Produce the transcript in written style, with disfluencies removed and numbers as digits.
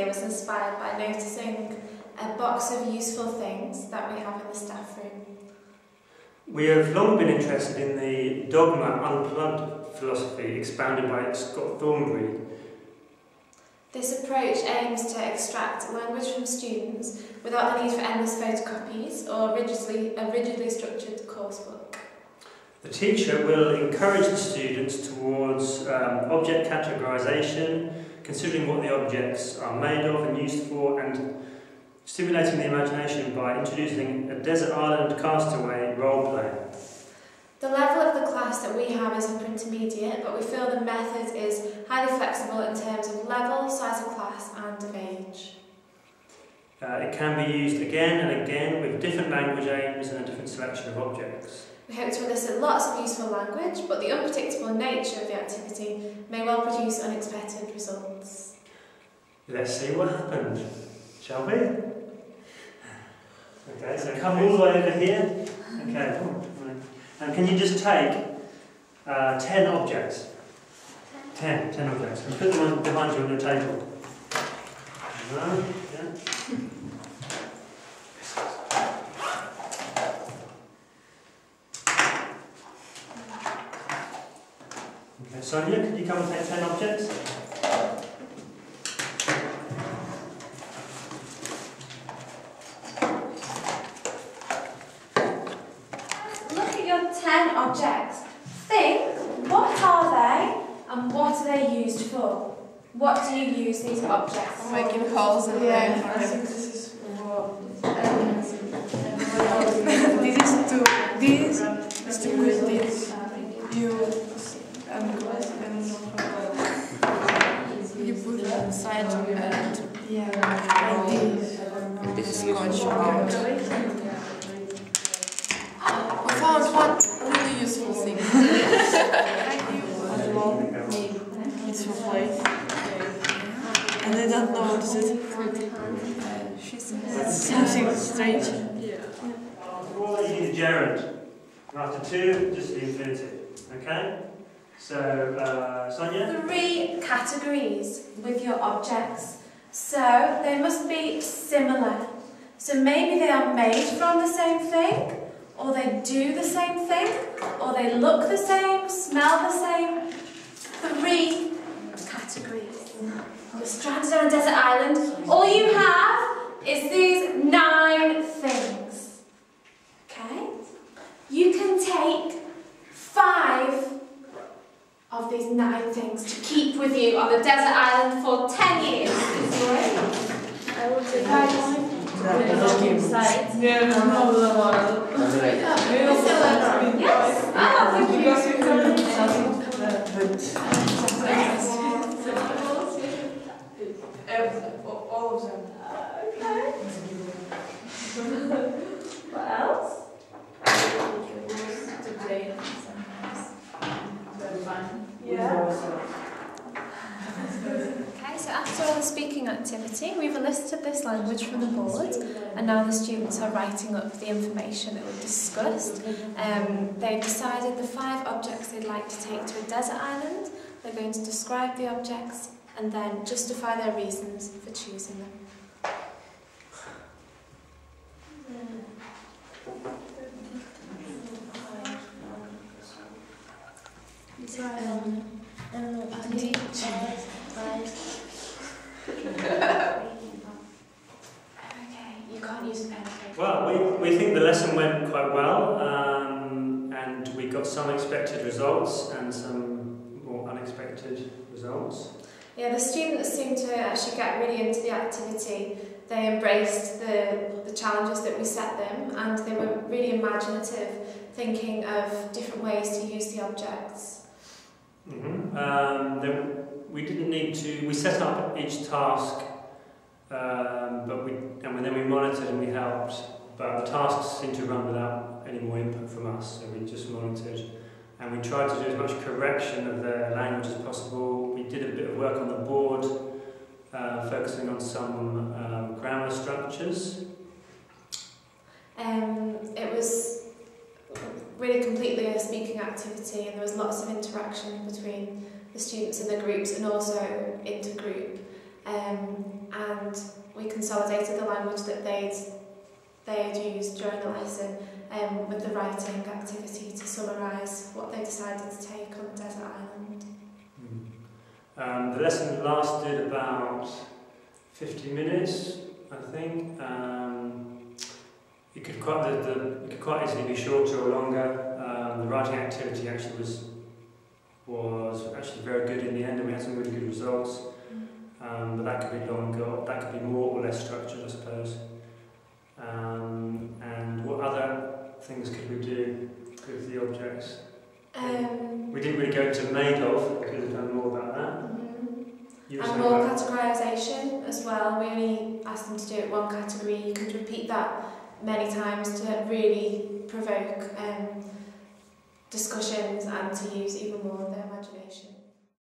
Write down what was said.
was inspired by noticing a box of useful things that we have in the staff room. We have long been interested in the dogma unplugged philosophy expounded by Scott Thornbury. This approach aims to extract language from students without the need for endless photocopies or a rigidly structured coursebook. The teacher will encourage the students towards object categorisation, considering what the objects are made of and used for, and stimulating the imagination by introducing a desert island castaway role-play. The level of the class that we have is upper intermediate, but we feel the method is highly flexible in terms of level, size of class and of age. It can be used again and again with different language aims and a different selection of objects. We hope to elicit lots of useful language, but the unpredictable nature of the activity may well produce unexpected results. Let's see what happened, shall we? Okay, so come all the way over here. Okay, and can you just take 10 objects? 10 objects, and put them behind you on the table. Yeah. Okay, Sonia, could you come and take 10 objects? Look at your 10 objects. Think, what are they and what are they used for? What do you use these objects for? Making holes in I think this is this is to put this you put it inside and like this scotch out. We found one really useful thing. It's for play. And I don't know what is it. It's something strange. All you need a gerund. After 2, just the infinitive. Okay? So, Sonia? 3 categories with your objects. So they must be similar. So maybe they are made from the same thing, or they do the same thing, or they look the same, smell the same. 3 categories. You're stranded on a desert island. All you have is these 9 things. Okay? You can take 5 of these 9 things to keep with you on the desert island for 10 years. I will take 5. Yes, I think All of them. Okay. What else? Yeah. Okay, so after the speaking activity, we've elicited this language from the board, and now the students are writing up the information that we've discussed. They've decided the 5 objects they'd like to take to a desert island. They're going to describe the objects and then justify their reasons for choosing them. Okay, you can't use a pen. Well, we think the lesson went quite well, and we got some expected results and some more unexpected results. Yeah, the students seemed to actually get really into the activity. They embraced the challenges that we set them, and they were really imaginative, thinking of different ways to use the objects. We didn't need to. We set up each task, then we monitored and we helped. But the tasks seemed to run without any more input from us, so we just monitored. And we tried to do as much correction of their language as possible. We did a bit of work on the board, focusing on some grammar structures. It was really completely a speaking activity, and there was lots of interaction between the students in the groups and also intergroup. and we consolidated the language that they had used during the lesson with the writing activity to summarise what they decided to take on the desert island. The lesson lasted about 50 minutes, I think. It could quite easily be shorter or longer. The writing activity actually was actually very good in the end, and we had some really good results. But that could be longer, that could be more or less structured, I suppose. And what other things could we do with the objects? We didn't really go into made of, we could have done more about that. And more categorisation as well. We only asked them to do it one category. You could repeat that many times to really provoke discussions and to use even more of their imagination.